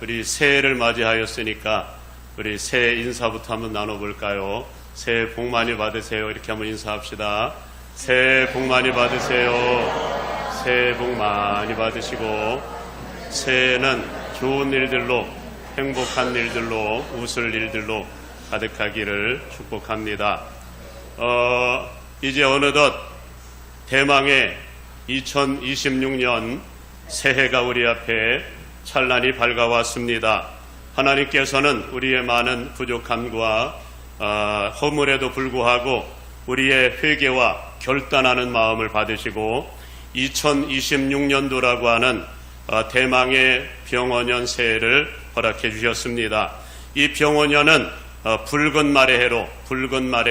우리 새해를 맞이하였으니까 우리 새해 인사부터 한번 나눠볼까요? 새해 복 많이 받으세요. 이렇게 한번 인사합시다. 새해 복 많이 받으세요. 새해 복 많이 받으시고, 새해는 좋은 일들로, 행복한 일들로, 웃을 일들로 가득하기를 축복합니다. 이제 어느덧 대망의 2026년 새해가 우리 앞에 찬란히 밝아왔습니다. 하나님께서는 우리의 많은 부족함과 허물에도 불구하고 우리의 회개와 결단하는 마음을 받으시고 2026년도라고 하는 대망의 병원년 새해를 허락해 주셨습니다. 이 병원년은 붉은 말의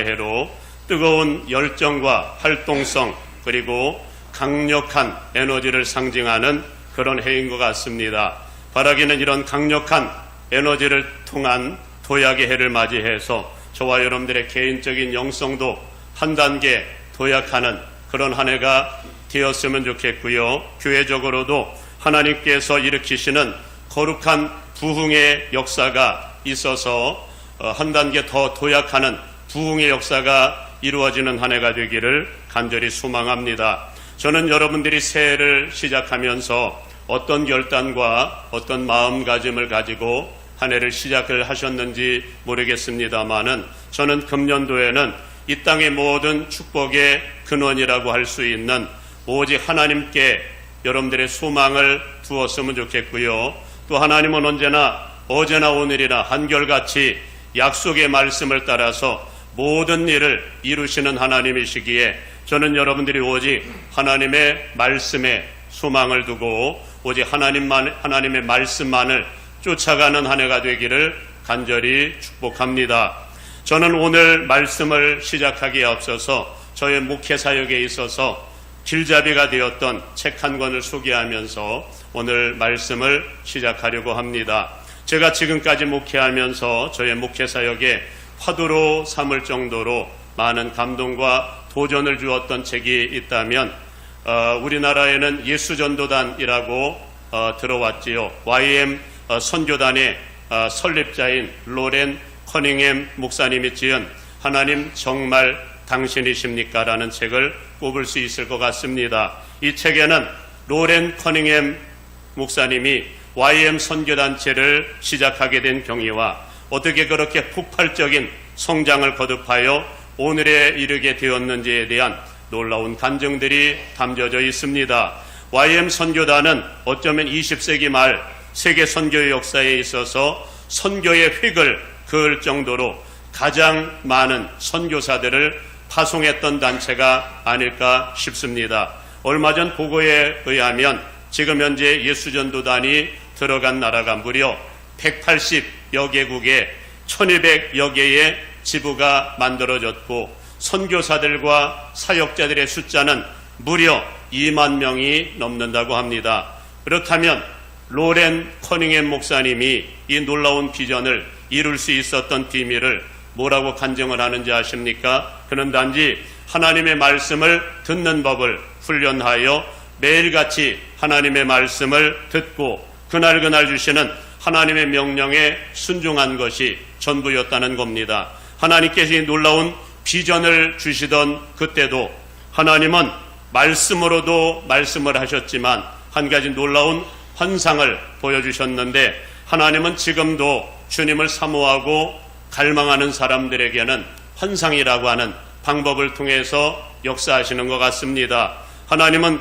해로 뜨거운 열정과 활동성 그리고 강력한 에너지를 상징하는 그런 해인 것 같습니다. 바라기는 이런 강력한 에너지를 통한 도약의 해를 맞이해서 저와 여러분들의 개인적인 영성도 한 단계 도약하는 그런 한 해가 되었으면 좋겠고요. 교회적으로도 하나님께서 일으키시는 거룩한 부흥의 역사가 있어서 한 단계 더 도약하는 부흥의 역사가 이루어지는 한 해가 되기를 간절히 소망합니다. 저는 여러분들이 새해를 시작하면서 어떤 결단과 어떤 마음가짐을 가지고 한 해를 시작을 하셨는지 모르겠습니다만은 저는 금년도에는 이 땅의 모든 축복의 근원이라고 할 수 있는 오직 하나님께 여러분들의 소망을 두었으면 좋겠고요. 또 하나님은 언제나 어제나 오늘이나 한결같이 약속의 말씀을 따라서 모든 일을 이루시는 하나님이시기에 저는 여러분들이 오직 하나님의 말씀에 소망을 두고 오직 하나님의 말씀만을 쫓아가는 한 해가 되기를 간절히 축복합니다. 저는 오늘 말씀을 시작하기에 앞서서 저의 목회 사역에 있어서 길잡이가 되었던 책 한 권을 소개하면서 오늘 말씀을 시작하려고 합니다. 제가 지금까지 목회하면서 저의 목회 사역에 화두로 삼을 정도로 많은 감동과 도전을 주었던 책이 있다면 우리나라에는 예수전도단이라고 들어왔지요. YM 선교단의 설립자인 로렌 커닝햄 목사님이 지은 하나님 정말 당신이십니까? 라는 책을 꼽을 수 있을 것 같습니다. 이 책에는 로렌 커닝햄 목사님이 YM 선교단체를 시작하게 된 경위와 어떻게 그렇게 폭발적인 성장을 거듭하여 오늘에 이르게 되었는지에 대한 놀라운 간증들이 담겨져 있습니다. YM 선교단은 어쩌면 20세기 말 세계 선교의 역사에 있어서 선교의 획을 그을 정도로 가장 많은 선교사들을 파송했던 단체가 아닐까 싶습니다. 얼마 전 보고에 의하면 지금 현재 예수전도단이 들어간 나라가 무려 180여 개국에 1200여 개의 지부가 만들어졌고 선교사들과 사역자들의 숫자는 무려 2만 명이 넘는다고 합니다. 그렇다면 로렌 커닝햄 목사님이 이 놀라운 비전을 이룰 수 있었던 비밀을 뭐라고 간증을 하는지 아십니까? 그는 단지 하나님의 말씀을 듣는 법을 훈련하여 매일같이 하나님의 말씀을 듣고 그날 주시는 하나님의 명령에 순종한 것이 전부였다는 겁니다. 하나님께서 이 놀라운 비전을 주시던 그때도 하나님은 말씀으로도 말씀을 하셨지만 한 가지 놀라운 환상을 보여주셨는데 하나님은 지금도 주님을 사모하고 갈망하는 사람들에게는 환상이라고 하는 방법을 통해서 역사하시는 것 같습니다. 하나님은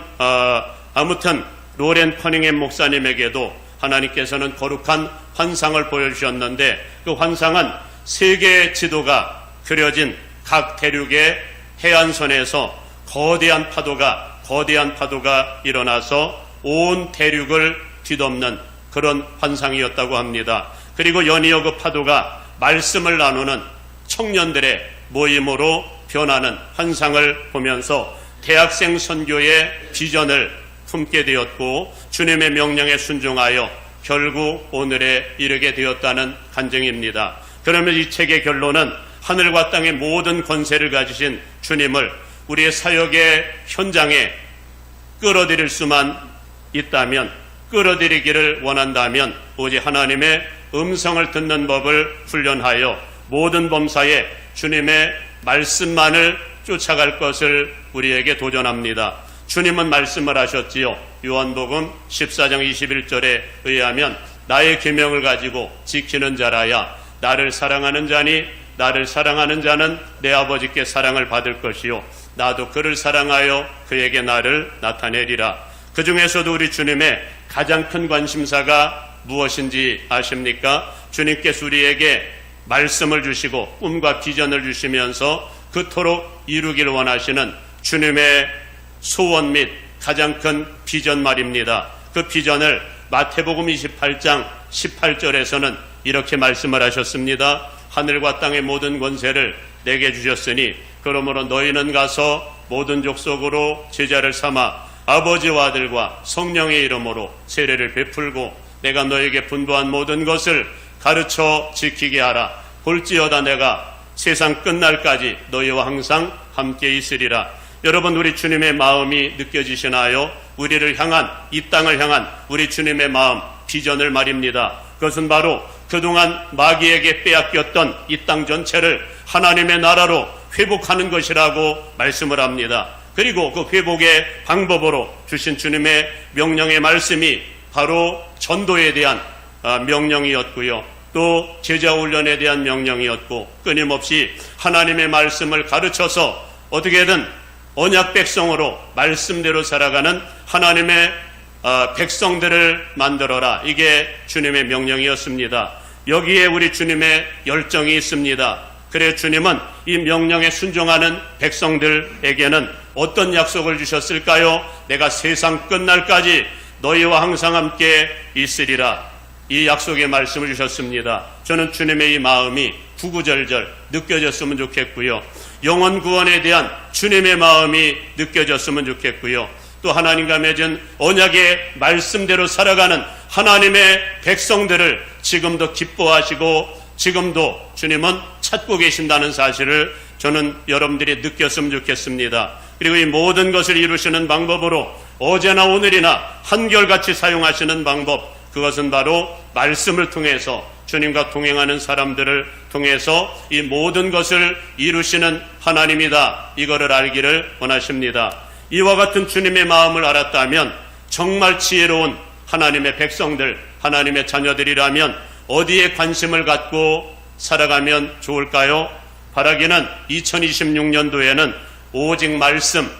아무튼 로렌 커닝햄 목사님에게도 하나님께서는 거룩한 환상을 보여주셨는데 그 환상은 세계의 지도가 그려진 각 대륙의 해안선에서 거대한 파도가 일어나서 온 대륙을 뒤덮는 그런 환상이었다고 합니다. 그리고 연이어 그 파도가 말씀을 나누는 청년들의 모임으로 변하는 환상을 보면서 대학생 선교의 비전을 품게 되었고 주님의 명령에 순종하여 결국 오늘에 이르게 되었다는 간증입니다. 그러면 이 책의 결론은 하늘과 땅의 모든 권세를 가지신 주님을 우리의 사역의 현장에 끌어들일 수만 있다면 끌어들이기를 원한다면 오직 하나님의 음성을 듣는 법을 훈련하여 모든 범사에 주님의 말씀만을 쫓아갈 것을 우리에게 도전합니다. 주님은 말씀을 하셨지요. 요한복음 14장 21절에 의하면 나의 계명을 가지고 지키는 자라야 나를 사랑하는 자니 나를 사랑하는 자는 내 아버지께 사랑을 받을 것이요 나도 그를 사랑하여 그에게 나를 나타내리라. 그 중에서도 우리 주님의 가장 큰 관심사가 무엇인지 아십니까? 주님께서 우리에게 말씀을 주시고 꿈과 비전을 주시면서 그토록 이루기를 원하시는 주님의 소원 및 가장 큰 비전 말입니다. 그 비전을 마태복음 28장 18절에서는 이렇게 말씀을 하셨습니다. 하늘과 땅의 모든 권세를 내게 주셨으니 그러므로 너희는 가서 모든 족속으로 제자를 삼아 아버지와 아들과 성령의 이름으로 세례를 베풀고 내가 너에게 분부한 모든 것을 가르쳐 지키게 하라. 볼지어다 내가 세상 끝날까지 너희와 항상 함께 있으리라. 여러분, 우리 주님의 마음이 느껴지시나요? 우리를 향한, 이 땅을 향한 우리 주님의 마음, 비전을 말입니다. 그것은 바로 그동안 마귀에게 빼앗겼던 이 땅 전체를 하나님의 나라로 회복하는 것이라고 말씀을 합니다. 그리고 그 회복의 방법으로 주신 주님의 명령의 말씀이 바로 전도에 대한 명령이었고요. 또 제자 훈련에 대한 명령이었고, 끊임없이 하나님의 말씀을 가르쳐서 어떻게든 언약 백성으로 말씀대로 살아가는 하나님의 백성들을 만들어라. 이게 주님의 명령이었습니다. 여기에 우리 주님의 열정이 있습니다. 그래 주님은 이 명령에 순종하는 백성들에게는 어떤 약속을 주셨을까요? 내가 세상 끝날까지 너희와 항상 함께 있으리라. 이 약속의 말씀을 주셨습니다. 저는 주님의 이 마음이 구구절절 느껴졌으면 좋겠고요. 영혼 구원에 대한 주님의 마음이 느껴졌으면 좋겠고요. 또 하나님과 맺은 언약의 말씀대로 살아가는 하나님의 백성들을 지금도 기뻐하시고 지금도 주님은 찾고 계신다는 사실을 저는 여러분들이 느꼈으면 좋겠습니다. 그리고 이 모든 것을 이루시는 방법으로 어제나 오늘이나 한결같이 사용하시는 방법, 그것은 바로 말씀을 통해서 주님과 동행하는 사람들을 통해서 이 모든 것을 이루시는 하나님이다. 이거를 알기를 원하십니다. 이와 같은 주님의 마음을 알았다면 정말 지혜로운 하나님의 백성들, 하나님의 자녀들이라면 어디에 관심을 갖고 살아가면 좋을까요? 바라기는 2026년도에는 오직 말씀,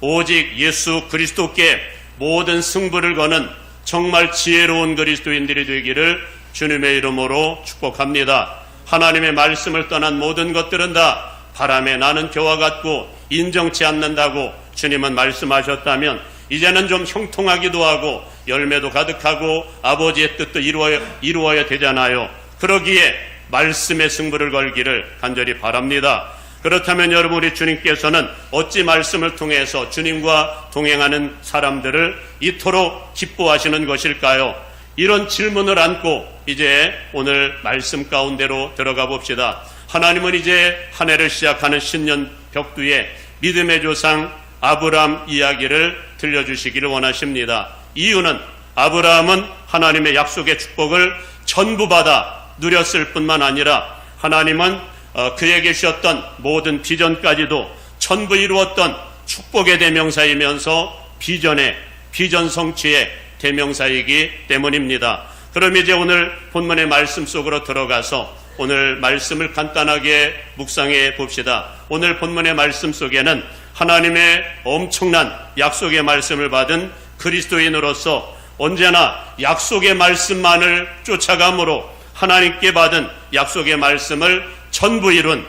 오직 예수 그리스도께 모든 승부를 거는 정말 지혜로운 그리스도인들이 되기를 주님의 이름으로 축복합니다. 하나님의 말씀을 떠난 모든 것들은 다 바람에 나는 겨와 같고 인정치 않는다고 주님은 말씀하셨다면 이제는 좀 형통하기도 하고 열매도 가득하고 아버지의 뜻도 이루어야 되잖아요. 그러기에 말씀의 승부를 걸기를 간절히 바랍니다. 그렇다면 여러분, 우리 주님께서는 어찌 말씀을 통해서 주님과 동행하는 사람들을 이토록 기뻐하시는 것일까요? 이런 질문을 안고 이제 오늘 말씀 가운데로 들어가 봅시다. 하나님은 이제 한 해를 시작하는 신년 벽두에 믿음의 조상 아브라함 이야기를 들려주시기를 원하십니다. 이유는 아브라함은 하나님의 약속의 축복을 전부 받아 누렸을 뿐만 아니라 하나님은 그에게 주셨던 모든 비전까지도 전부 이루었던 축복의 대명사이면서 비전 성취의 대명사이기 때문입니다. 그럼 이제 오늘 본문의 말씀 속으로 들어가서 오늘 말씀을 간단하게 묵상해 봅시다. 오늘 본문의 말씀 속에는 하나님의 엄청난 약속의 말씀을 받은 그리스도인으로서 언제나 약속의 말씀만을 쫓아감으로 하나님께 받은 약속의 말씀을 전부 이룬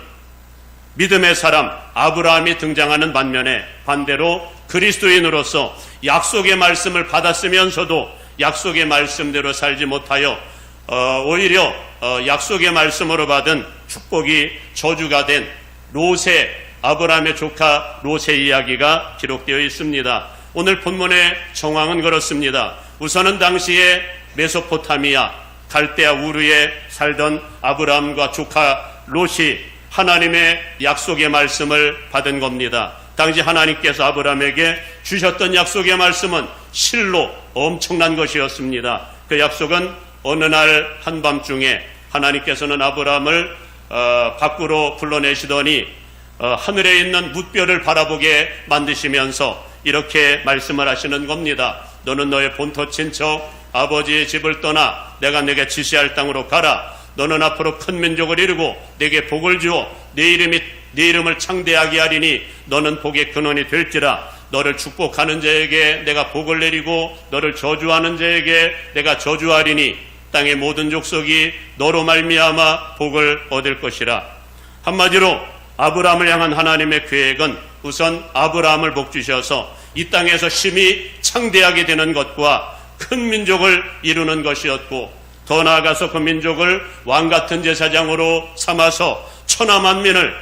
믿음의 사람 아브라함이 등장하는 반면에 반대로 그리스도인으로서 약속의 말씀을 받았으면서도 약속의 말씀대로 살지 못하여 오히려 약속의 말씀으로 받은 축복이 저주가 된 롯의 아브라함의 조카 롯의 이야기가 기록되어 있습니다. 오늘 본문의 정황은 그렇습니다. 우선은 당시에 메소포타미아 갈대아 우르에 살던 아브라함과 조카 롯이 하나님의 약속의 말씀을 받은 겁니다. 당시 하나님께서 아브라함에게 주셨던 약속의 말씀은 실로 엄청난 것이었습니다. 그 약속은 어느 날 한밤중에 하나님께서는 아브라함을 밖으로 불러내시더니 하늘에 있는 뭇별을 바라보게 만드시면서 이렇게 말씀을 하시는 겁니다. 너는 너의 본토 친척 아버지의 집을 떠나 내가 네게 지시할 땅으로 가라. 너는 앞으로 큰 민족을 이루고 네게 복을 주어 네 이름을 창대하게 하리니 너는 복의 근원이 될지라. 너를 축복하는 자에게 내가 복을 내리고 너를 저주하는 자에게 내가 저주하리니 땅의 모든 족속이 너로 말미암아 복을 얻을 것이라. 한마디로 아브라함을 향한 하나님의 계획은 우선 아브라함을 복주셔서 이 땅에서 심히 창대하게 되는 것과 큰 민족을 이루는 것이었고, 더 나아가서 그 민족을 왕같은 제사장으로 삼아서 천하 만민을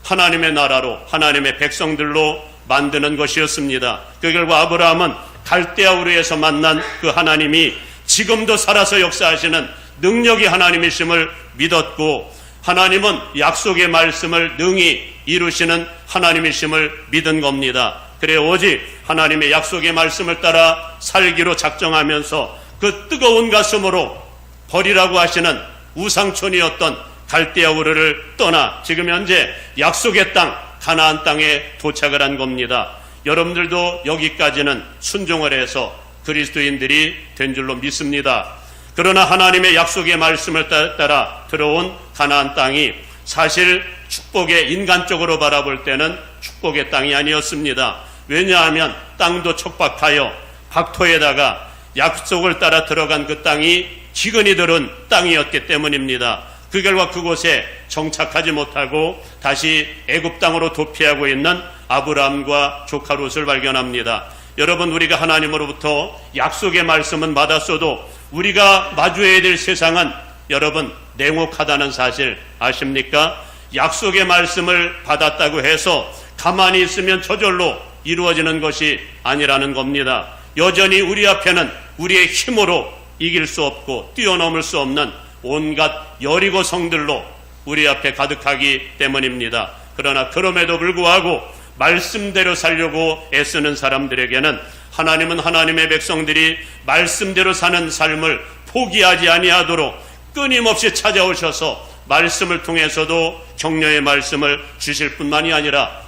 하나님의 나라로 하나님의 백성들로 만드는 것이었습니다. 그 결과 아브라함은 갈대아 우르에서 만난 그 하나님이 지금도 살아서 역사하시는 능력이 하나님이심을 믿었고, 하나님은 약속의 말씀을 능히 이루시는 하나님이심을 믿은 겁니다. 그래 오직 하나님의 약속의 말씀을 따라 살기로 작정하면서 그 뜨거운 가슴으로 버리라고 하시는 우상촌이었던 갈대아 우르를 떠나 지금 현재 약속의 땅 가나안 땅에 도착을 한 겁니다. 여러분들도 여기까지는 순종을 해서 그리스도인들이 된 줄로 믿습니다. 그러나 하나님의 약속의 말씀을 따라 들어온 가나안 땅이 사실 축복의 인간적으로 바라볼 때는 축복의 땅이 아니었습니다. 왜냐하면 땅도 척박하여 박토에다가 약속을 따라 들어간 그 땅이 기근이 들은 땅이었기 때문입니다. 그 결과 그곳에 정착하지 못하고 다시 애굽 땅으로 도피하고 있는 아브라함과 조카 롯을 발견합니다. 여러분, 우리가 하나님으로부터 약속의 말씀은 받았어도 우리가 마주해야 될 세상은 여러분 냉혹하다는 사실 아십니까? 약속의 말씀을 받았다고 해서 가만히 있으면 저절로 이루어지는 것이 아니라는 겁니다. 여전히 우리 앞에는 우리의 힘으로 이길 수 없고 뛰어넘을 수 없는 온갖 여리고 성들로 우리 앞에 가득하기 때문입니다. 그러나 그럼에도 불구하고 말씀대로 살려고 애쓰는 사람들에게는 하나님은 하나님의 백성들이 말씀대로 사는 삶을 포기하지 아니하도록 끊임없이 찾아오셔서 말씀을 통해서도 격려의 말씀을 주실 뿐만이 아니라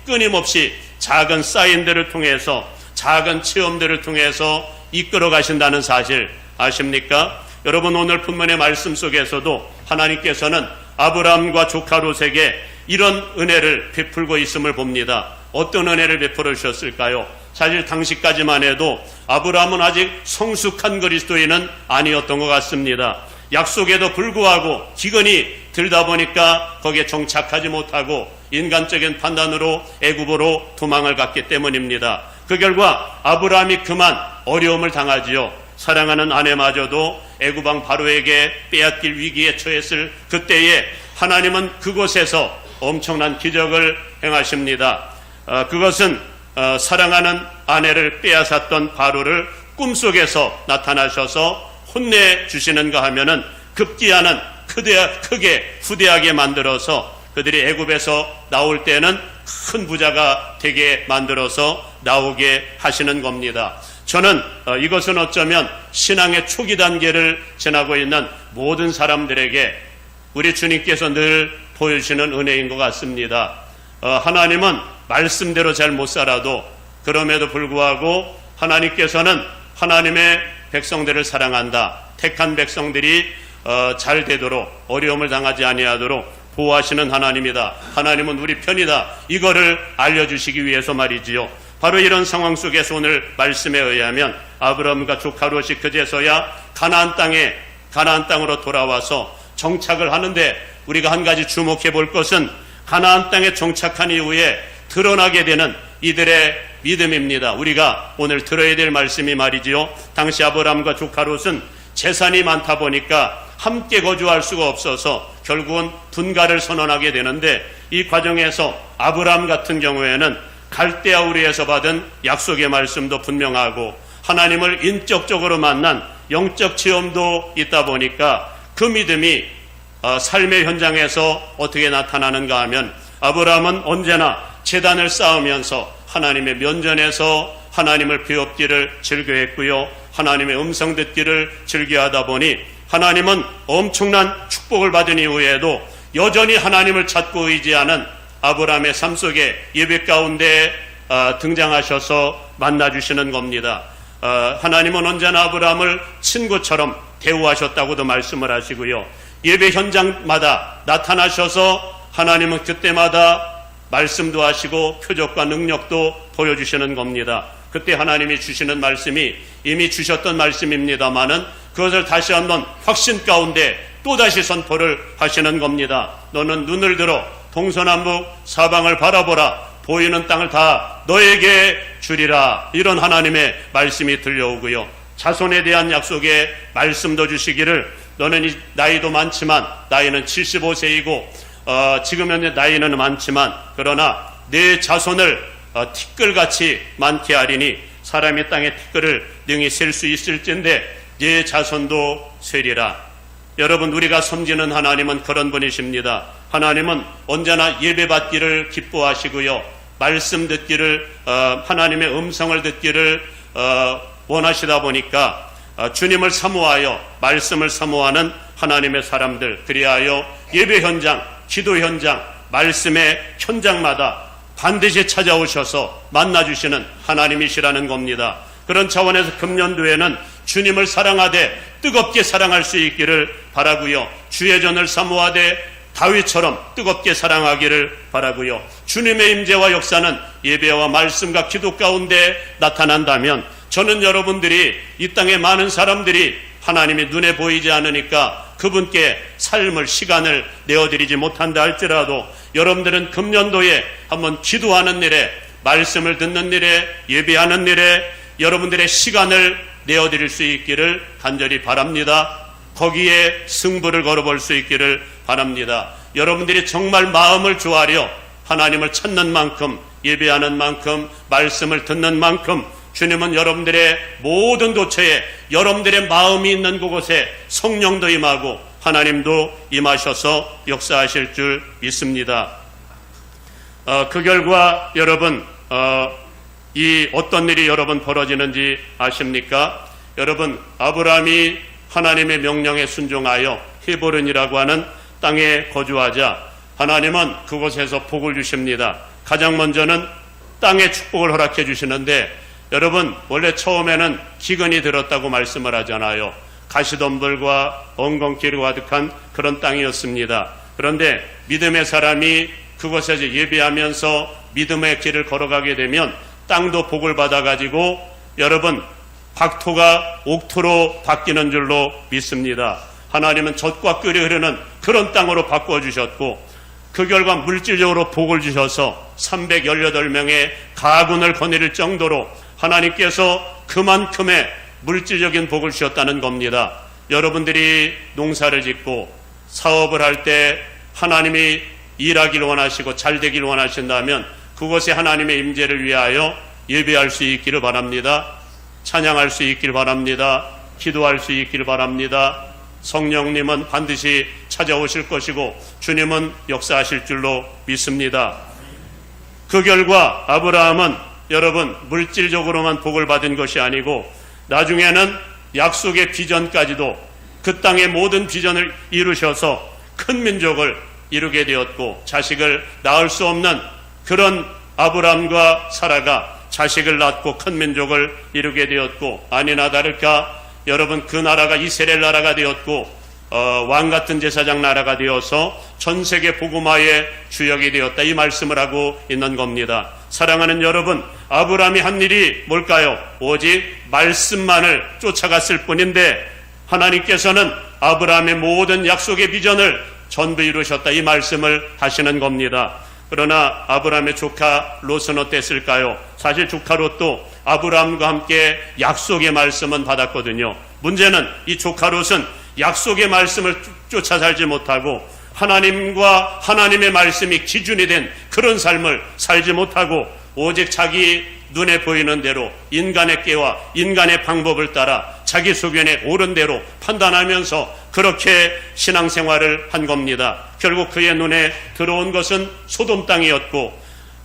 끊임없이 작은 사인들을 통해서 작은 체험들을 통해서 이끌어 가신다는 사실 아십니까? 여러분, 오늘 본문의 말씀 속에서도 하나님께서는 아브라함과 조카 롯에게 이런 은혜를 베풀고 있음을 봅니다. 어떤 은혜를 베풀어 주셨을까요? 사실 당시까지만 해도 아브라함은 아직 성숙한 그리스도인은 아니었던 것 같습니다. 약속에도 불구하고 기근이 들다 보니까 거기에 정착하지 못하고 인간적인 판단으로 애굽으로 도망을 갔기 때문입니다. 그 결과 아브라함이 그만 어려움을 당하지요. 사랑하는 아내마저도 애굽왕 바로에게 빼앗길 위기에 처했을 그때에 하나님은 그곳에서 엄청난 기적을 행하십니다. 그것은 사랑하는 아내를 빼앗았던 바로를 꿈속에서 나타나셔서 혼내주시는가 하면은 급기야는 크게 후대하게 만들어서 그들이 애굽에서 나올 때는 큰 부자가 되게 만들어서 나오게 하시는 겁니다. 저는 이것은 어쩌면 신앙의 초기 단계를 지나고 있는 모든 사람들에게 우리 주님께서 늘 보여주시는 은혜인 것 같습니다. 하나님은 말씀대로 잘 못 살아도 그럼에도 불구하고 하나님께서는 하나님의 백성들을 사랑한다. 택한 백성들이 잘 되도록 어려움을 당하지 아니하도록 보호하시는 하나님이다. 하나님은 우리 편이다. 이거를 알려주시기 위해서 말이지요. 바로 이런 상황 속에서 오늘 말씀에 의하면 아브라함과 조카 롯이 그제서야 가나안 땅으로 돌아와서 정착을 하는데 우리가 한 가지 주목해 볼 것은 가나안 땅에 정착한 이후에 드러나게 되는 이들의 믿음입니다. 우리가 오늘 들어야 될 말씀이 말이지요. 당시 아브라함과 조카 롯은 재산이 많다 보니까 함께 거주할 수가 없어서 결국은 분가를 선언하게 되는데 이 과정에서 아브라함 같은 경우에는 갈대아 우르에서 받은 약속의 말씀도 분명하고 하나님을 인격적으로 만난 영적 체험도 있다 보니까 그 믿음이 삶의 현장에서 어떻게 나타나는가 하면 아브라함은 언제나 제단을 쌓으면서 하나님의 면전에서 하나님을 배웁기를 즐겨했고요. 하나님의 음성 듣기를 즐겨하다 보니 하나님은 엄청난 축복을 받은 이후에도 여전히 하나님을 찾고 의지하는 아브라함의 삶 속에 예배 가운데 등장하셔서 만나주시는 겁니다. 하나님은 언제나 아브라함을 친구처럼 대우하셨다고도 말씀을 하시고요. 예배 현장마다 나타나셔서 하나님은 그때마다 말씀도 하시고 표적과 능력도 보여주시는 겁니다. 그때 하나님이 주시는 말씀이 이미 주셨던 말씀입니다마는 그것을 다시 한번 확신 가운데 또다시 선포를 하시는 겁니다. 너는 눈을 들어 동서남북 사방을 바라보라. 보이는 땅을 다 너에게 주리라. 이런 하나님의 말씀이 들려오고요. 자손에 대한 약속의 말씀도 주시기를 너는 나이도 많지만 나이는 75세이고 지금 현재 나이는 많지만 그러나 내 자손을 티끌같이 많게 하리니 사람이 땅의 티끌을 능히 셀 수 있을진데 내 자손도 세리라. 여러분, 우리가 섬기는 하나님은 그런 분이십니다. 하나님은 언제나 예배받기를 기뻐하시고요. 말씀 듣기를 하나님의 음성을 듣기를 원하시다 보니까 주님을 사모하여 말씀을 사모하는 하나님의 사람들, 그리하여 예배 현장, 기도 현장, 말씀의 현장마다 반드시 찾아오셔서 만나주시는 하나님이시라는 겁니다. 그런 차원에서 금년도에는 주님을 사랑하되 뜨겁게 사랑할 수 있기를 바라고요. 주의 전을 사모하되 다윗처럼 뜨겁게 사랑하기를 바라고요. 주님의 임재와 역사는 예배와 말씀과 기도 가운데 나타난다면 저는 여러분들이 이 땅에 많은 사람들이 하나님이 눈에 보이지 않으니까 그분께 삶을 시간을 내어드리지 못한다 할지라도 여러분들은 금년도에 한번 기도하는 일에 말씀을 듣는 일에 예배하는 일에 여러분들의 시간을 내어드릴 수 있기를 간절히 바랍니다. 거기에 승부를 걸어볼 수 있기를 바랍니다. 여러분들이 정말 마음을 조아려 하나님을 찾는 만큼 예배하는 만큼 말씀을 듣는 만큼 주님은 여러분들의 모든 도처에 여러분들의 마음이 있는 그곳에 성령도 임하고 하나님도 임하셔서 역사하실 줄 믿습니다. 그 결과 여러분 이 어떤 일이 여러분 벌어지는지 아십니까? 여러분, 아브라함이 하나님의 명령에 순종하여 헤브론이라고 하는 땅에 거주하자 하나님은 그곳에서 복을 주십니다. 가장 먼저는 땅의 축복을 허락해 주시는데 여러분, 원래 처음에는 기근이 들었다고 말씀을 하잖아요. 가시덤불과 엉겅퀴로 가득한 그런 땅이었습니다. 그런데 믿음의 사람이 그곳에서 예배하면서 믿음의 길을 걸어가게 되면 땅도 복을 받아가지고 여러분 박토가 옥토로 바뀌는 줄로 믿습니다. 하나님은 젖과 끓이 흐르는 그런 땅으로 바꿔주셨고 그 결과 물질적으로 복을 주셔서 318명의 가군을 거느릴 정도로 하나님께서 그만큼의 물질적인 복을 주셨다는 겁니다. 여러분들이 농사를 짓고 사업을 할 때 하나님이 일하기를 원하시고 잘 되기를 원하신다면 그곳에 하나님의 임재를 위하여 예배할 수 있기를 바랍니다. 찬양할 수 있기를 바랍니다. 기도할 수 있기를 바랍니다. 성령님은 반드시 찾아오실 것이고 주님은 역사하실 줄로 믿습니다. 그 결과 아브라함은 여러분 물질적으로만 복을 받은 것이 아니고 나중에는 약속의 비전까지도 그 땅의 모든 비전을 이루셔서 큰 민족을 이루게 되었고 자식을 낳을 수 없는 그런 아브라함과 사라가 자식을 낳고 큰 민족을 이루게 되었고 아니나 다를까 여러분 그 나라가 이스라엘 나라가 되었고 왕같은 제사장 나라가 되어서 전세계 복음화의 주역이 되었다 이 말씀을 하고 있는 겁니다. 사랑하는 여러분, 아브라함이 한 일이 뭘까요? 오직 말씀만을 쫓아갔을 뿐인데 하나님께서는 아브라함의 모든 약속의 비전을 전부 이루셨다 이 말씀을 하시는 겁니다. 그러나 아브라함의 조카 롯은 어땠을까요? 사실 조카 롯도 아브라함과 함께 약속의 말씀은 받았거든요. 문제는 이 조카 롯은 약속의 말씀을 쫓아 살지 못하고 하나님과 하나님의 말씀이 기준이 된 그런 삶을 살지 못하고 오직 자기 눈에 보이는 대로 인간의 깨와 인간의 방법을 따라 자기 소견에 옳은 대로 판단하면서 그렇게 신앙생활을 한 겁니다. 결국 그의 눈에 들어온 것은 소돔 땅이었고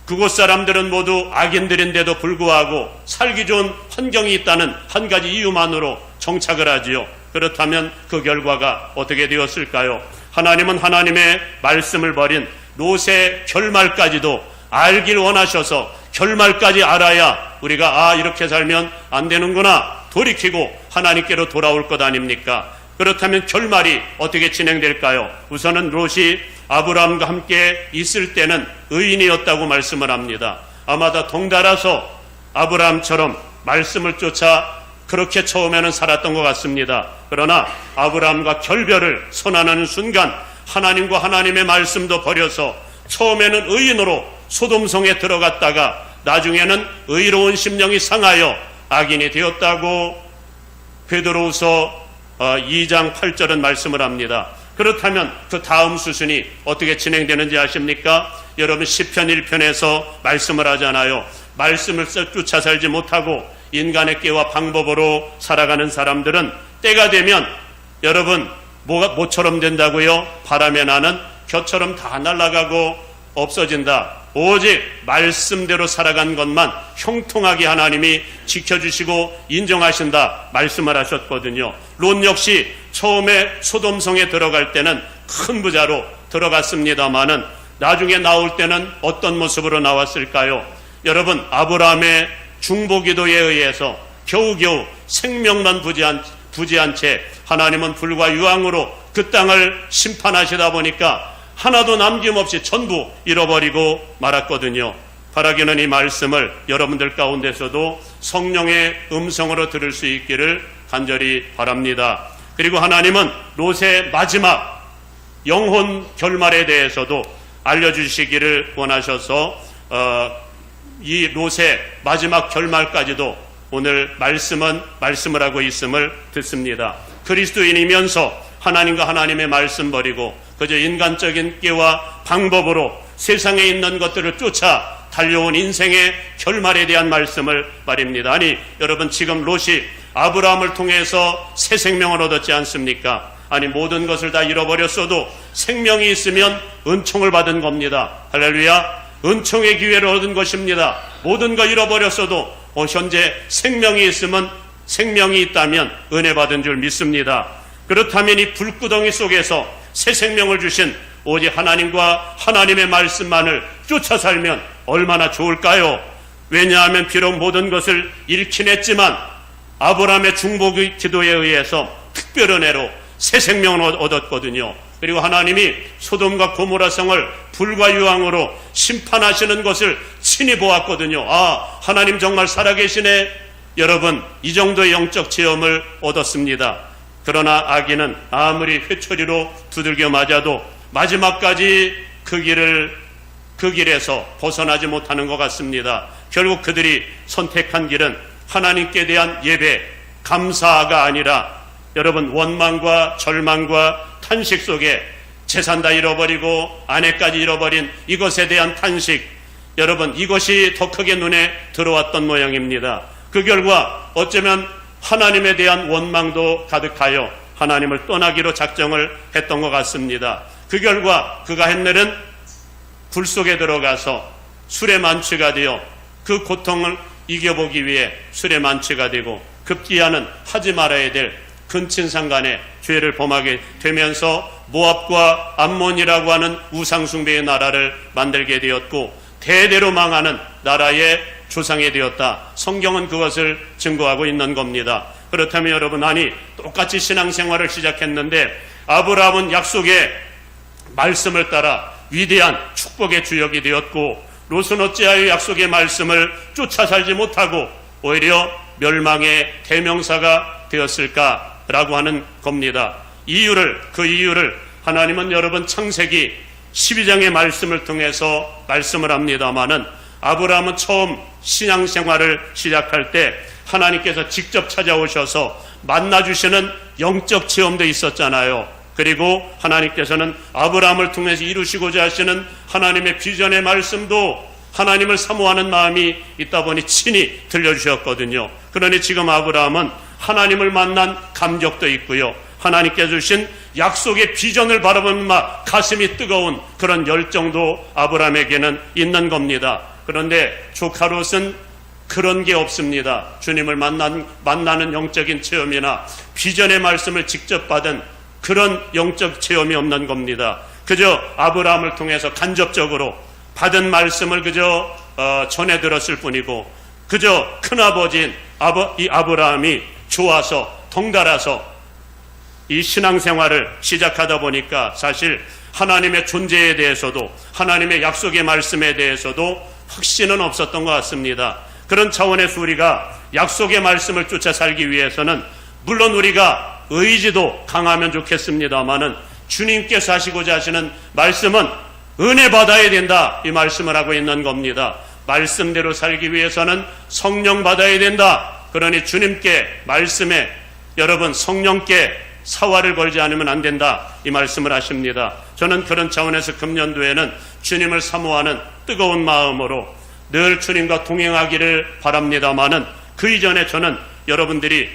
그곳 사람들은 모두 악인들인데도 불구하고 살기 좋은 환경이 있다는 한 가지 이유만으로 정착을 하지요. 그렇다면 그 결과가 어떻게 되었을까요? 하나님은 하나님의 말씀을 버린 롯의 결말까지도 알길 원하셔서 결말까지 알아야 우리가 이렇게 살면 안 되는구나 돌이키고 하나님께로 돌아올 것 아닙니까? 그렇다면 결말이 어떻게 진행될까요? 우선은 롯이 아브라함과 함께 있을 때는 의인이었다고 말씀을 합니다. 아마 다 덩달아서 아브라함처럼 말씀을 쫓아 그렇게 처음에는 살았던 것 같습니다. 그러나 아브라함과 결별을 선언하는 순간 하나님과 하나님의 말씀도 버려서 처음에는 의인으로 소돔성에 들어갔다가 나중에는 의로운 심령이 상하여 악인이 되었다고 베드로후서 2장 8절은 말씀을 합니다. 그렇다면 그 다음 수순이 어떻게 진행되는지 아십니까? 여러분 시편 1편에서 말씀을 하잖아요. 말씀을 쫓아 살지 못하고 인간의 깨와 방법으로 살아가는 사람들은 때가 되면 여러분 뭐처럼 된다고요? 바람에 나는 겨처럼 다 날아가고 없어진다. 오직 말씀대로 살아간 것만 형통하게 하나님이 지켜주시고 인정하신다 말씀을 하셨거든요. 롯 역시 처음에 소돔성에 들어갈 때는 큰 부자로 들어갔습니다마는 나중에 나올 때는 어떤 모습으로 나왔을까요? 여러분 아브라함의 중보기도에 의해서 겨우겨우 생명만 부지한 채 하나님은 불과 유황으로 그 땅을 심판하시다 보니까 하나도 남김없이 전부 잃어버리고 말았거든요. 바라기는 이 말씀을 여러분들 가운데서도 성령의 음성으로 들을 수 있기를 간절히 바랍니다. 그리고 하나님은 롯의 마지막 영혼 결말에 대해서도 알려주시기를 원하셔서 이 롯의 마지막 결말까지도 오늘 말씀을 하고 있음을 듣습니다. 그리스도인이면서 하나님과 하나님의 말씀 버리고 그저 인간적인 깨와 방법으로 세상에 있는 것들을 쫓아 달려온 인생의 결말에 대한 말씀을 말입니다. 아니 여러분 지금 롯이 아브라함을 통해서 새 생명을 얻었지 않습니까? 아니 모든 것을 다 잃어버렸어도 생명이 있으면 은총을 받은 겁니다. 할렐루야. 은총의 기회를 얻은 것입니다. 모든 거 잃어버렸어도 현재 생명이 있으면 생명이 있다면 은혜 받은 줄 믿습니다. 그렇다면 이 불구덩이 속에서 새 생명을 주신 오직 하나님과 하나님의 말씀만을 쫓아 살면 얼마나 좋을까요? 왜냐하면 비록 모든 것을 잃긴 했지만 아브라함의 중보 기도에 의해서 특별 은혜로 새 생명을 얻었거든요. 그리고 하나님이 소돔과 고모라 성을 불과 유황으로 심판하시는 것을 친히 보았거든요. 하나님 정말 살아계시네. 여러분 이 정도의 영적 체험을 얻었습니다. 그러나 악인은 아무리 회초리로 두들겨 맞아도 마지막까지 그 길에서 벗어나지 못하는 것 같습니다. 결국 그들이 선택한 길은 하나님께 대한 예배, 감사가 아니라 여러분 원망과 절망과 탄식 속에 재산 다 잃어버리고 아내까지 잃어버린 이것에 대한 탄식, 여러분 이것이 더 크게 눈에 들어왔던 모양입니다. 그 결과 어쩌면 하나님에 대한 원망도 가득하여 하나님을 떠나기로 작정을 했던 것 같습니다. 그 결과 그가 한 일은 불 속에 들어가서 술에 만취가 되어 그 고통을 이겨보기 위해 술에 만취가 되고 급기야는 하지 말아야 될 근친상 간의 죄를 범하게 되면서 모압과 암몬이라고 하는 우상숭배의 나라를 만들게 되었고 대대로 망하는 나라의 조상이 되었다. 성경은 그것을 증거하고 있는 겁니다. 그렇다면 여러분 똑같이 신앙생활을 시작했는데 아브라함은 약속의 말씀을 따라 위대한 축복의 주역이 되었고 롯은 어찌하여 약속의 말씀을 쫓아 살지 못하고 오히려 멸망의 대명사가 되었을까라고 하는 겁니다. 그 이유를 하나님은 여러분 창세기 12장의 말씀을 통해서 말씀을 합니다마는 아브라함은 처음 신앙생활을 시작할 때 하나님께서 직접 찾아오셔서 만나주시는 영적 체험도 있었잖아요. 그리고 하나님께서는 아브라함을 통해서 이루시고자 하시는 하나님의 비전의 말씀도 하나님을 사모하는 마음이 있다 보니 친히 들려주셨거든요. 그러니 지금 아브라함은 하나님을 만난 감격도 있고요. 하나님께 주신 약속의 비전을 바라보면 가슴이 뜨거운 그런 열정도 아브라함에게는 있는 겁니다. 그런데 조카 롯은 그런 게 없습니다. 주님을 만나는 영적인 체험이나 비전의 말씀을 직접 받은 그런 영적 체험이 없는 겁니다. 그저 아브라함을 통해서 간접적으로 받은 말씀을 그저 전해 들었을 뿐이고, 그저 큰아버지인 이 아브라함이 좋아서 덩달아서 이 신앙생활을 시작하다 보니까 사실 하나님의 존재에 대해서도 하나님의 약속의 말씀에 대해서도 확신은 없었던 것 같습니다. 그런 차원에서 우리가 약속의 말씀을 쫓아 살기 위해서는 물론 우리가 의지도 강하면 좋겠습니다마는 주님께서 하시고자 하시는 말씀은 은혜 받아야 된다, 이 말씀을 하고 있는 겁니다. 말씀대로 살기 위해서는 성령 받아야 된다. 그러니 주님께 말씀에 여러분 성령께 사활을 걸지 않으면 안 된다, 이 말씀을 하십니다. 저는 그런 차원에서 금년도에는 주님을 사모하는 뜨거운 마음으로 늘 주님과 동행하기를 바랍니다마는 그 이전에 저는 여러분들이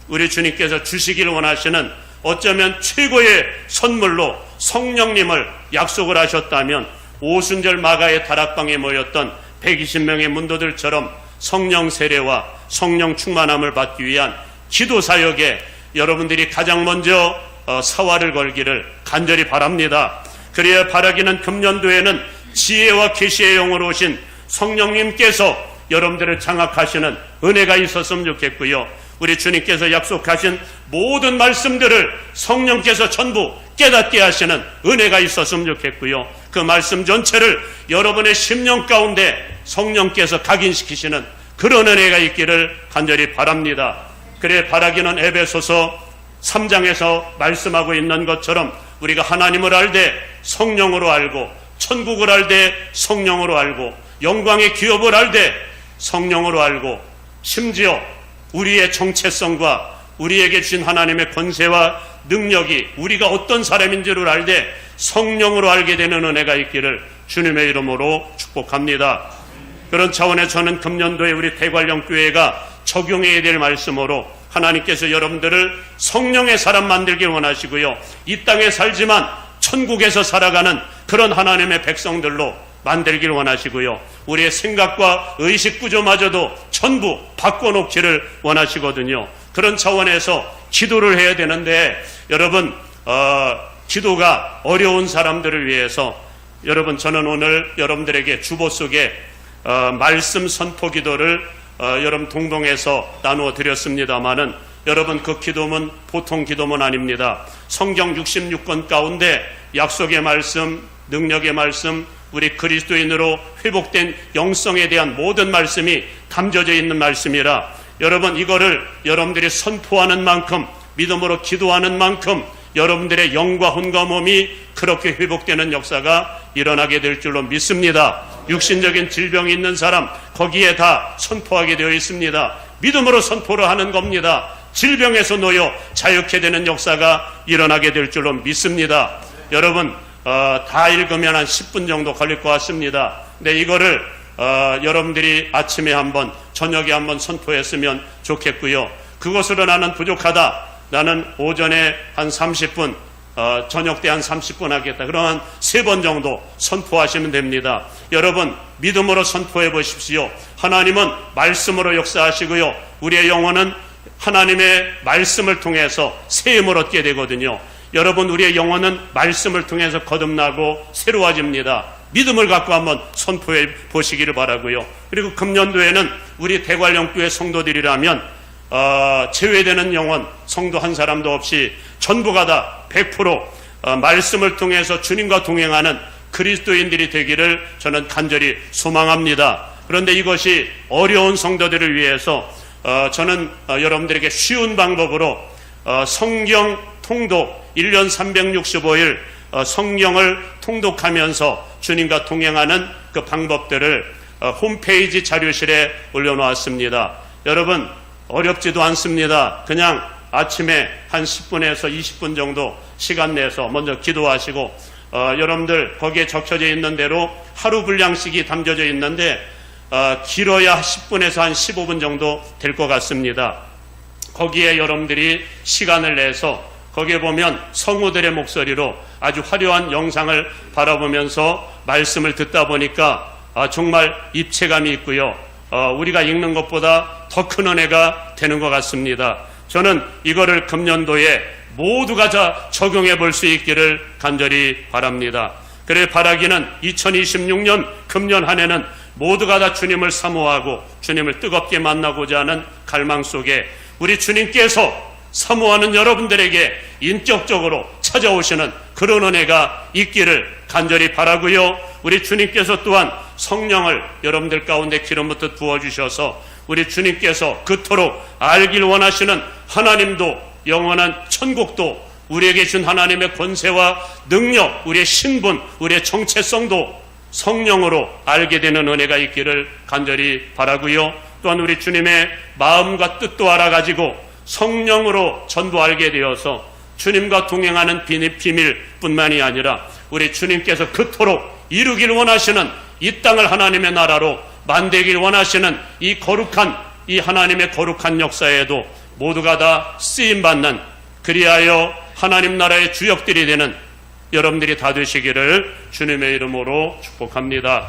우리 주님께서 주시길 원하시는 어쩌면 최고의 선물로 성령님을 약속을 하셨다면 오순절 마가의 다락방에 모였던 120명의 문도들처럼 성령 세례와 성령 충만함을 받기 위한 기도 사역에 여러분들이 가장 먼저 사활을 걸기를 간절히 바랍니다. 그래야 바라기는 금년도에는 지혜와 계시의 영으로 오신 성령님께서 여러분들을 장악하시는 은혜가 있었으면 좋겠고요. 우리 주님께서 약속하신 모든 말씀들을 성령께서 전부 깨닫게 하시는 은혜가 있었으면 좋겠고요. 그 말씀 전체를 여러분의 심령 가운데 성령께서 각인시키시는 그런 은혜가 있기를 간절히 바랍니다. 그래 바라기는 에베소서 3장에서 말씀하고 있는 것처럼 우리가 하나님을 알되 성령으로 알고, 천국을 알되 성령으로 알고, 영광의 기업을 알되 성령으로 알고, 심지어 우리의 정체성과 우리에게 주신 하나님의 권세와 능력이 우리가 어떤 사람인지를 알되 성령으로 알게 되는 은혜가 있기를 주님의 이름으로 축복합니다. 그런 차원에서 저는 금년도에 우리 대관령교회가 적용해야 될 말씀으로 하나님께서 여러분들을 성령의 사람 만들길 원하시고요, 이 땅에 살지만 천국에서 살아가는 그런 하나님의 백성들로 만들길 원하시고요, 우리의 생각과 의식 구조마저도 전부 바꿔놓기를 원하시거든요. 그런 차원에서 기도를 해야 되는데 여러분 기도가 어려운 사람들을 위해서 여러분 저는 오늘 여러분들에게 주보 속에 말씀 선포 기도를 여러분 동동에서 나누어 드렸습니다마는 여러분 그 기도문 보통 기도문 아닙니다. 성경 66권 가운데 약속의 말씀, 능력의 말씀, 우리 그리스도인으로 회복된 영성에 대한 모든 말씀이 담겨져 있는 말씀이라 여러분 이거를 여러분들이 선포하는 만큼, 믿음으로 기도하는 만큼 여러분들의 영과 혼과 몸이 그렇게 회복되는 역사가 일어나게 될 줄로 믿습니다. 육신적인 질병이 있는 사람 거기에 다 선포하게 되어 있습니다. 믿음으로 선포를 하는 겁니다. 질병에서 놓여 자유케 되는 역사가 일어나게 될 줄로 믿습니다. 여러분 다 읽으면 한 10분 정도 걸릴 것 같습니다. 근데 이거를 여러분들이 아침에 한번 저녁에 한번 선포했으면 좋겠고요. 그것으로 나는 부족하다, 나는 오전에 한 30분 저녁 때 한 30분 하겠다, 그러면 3번 정도 선포하시면 됩니다. 여러분 믿음으로 선포해 보십시오. 하나님은 말씀으로 역사하시고요, 우리의 영혼은 하나님의 말씀을 통해서 새 힘을 얻게 되거든요. 여러분 우리의 영혼은 말씀을 통해서 거듭나고 새로워집니다. 믿음을 갖고 한번 선포해 보시기를 바라고요. 그리고 금년도에는 우리 대관령교회 성도들이라면 제외되는 영혼 성도 한 사람도 없이 전부가 다 100% 말씀을 통해서 주님과 동행하는 그리스도인들이 되기를 저는 간절히 소망합니다. 그런데 이것이 어려운 성도들을 위해서 저는 여러분들에게 쉬운 방법으로 성경 통독 1년 365일 성경을 통독하면서 주님과 동행하는 그 방법들을 홈페이지 자료실에 올려놓았습니다. 여러분 어렵지도 않습니다. 그냥 아침에 한 10분에서 20분 정도 시간 내서 먼저 기도하시고 여러분들 거기에 적혀져 있는 대로 하루 분량씩이 담겨져 있는데 길어야 10분에서 한 15분 정도 될 것 같습니다. 거기에 여러분들이 시간을 내서 거기에 보면 성우들의 목소리로 아주 화려한 영상을 바라보면서 말씀을 듣다 보니까 정말 입체감이 있고요. 우리가 읽는 것보다 더 큰 은혜가 되는 것 같습니다. 저는 이거를 금년도에 모두가 다 적용해 볼 수 있기를 간절히 바랍니다. 그래 바라기는 2026년 금년 한 해는 모두가 다 주님을 사모하고 주님을 뜨겁게 만나고자 하는 갈망 속에 우리 주님께서 사모하는 여러분들에게 인격적으로 찾아오시는 그런 은혜가 있기를 간절히 바라고요. 우리 주님께서 또한 성령을 여러분들 가운데 기름부터 부어주셔서 우리 주님께서 그토록 알길 원하시는 하나님도 영원한 천국도 우리에게 준 하나님의 권세와 능력, 우리의 신분, 우리의 정체성도 성령으로 알게 되는 은혜가 있기를 간절히 바라고요. 또한 우리 주님의 마음과 뜻도 알아가지고 성령으로 전부 알게 되어서 주님과 동행하는 비밀뿐만이 아니라 우리 주님께서 그토록 이루길 원하시는 이 땅을 하나님의 나라로 만들길 원하시는 이 거룩한 이 하나님의 거룩한 역사에도 모두가 다 쓰임받는 그리하여 하나님 나라의 주역들이 되는 여러분들이 다 되시기를 주님의 이름으로 축복합니다.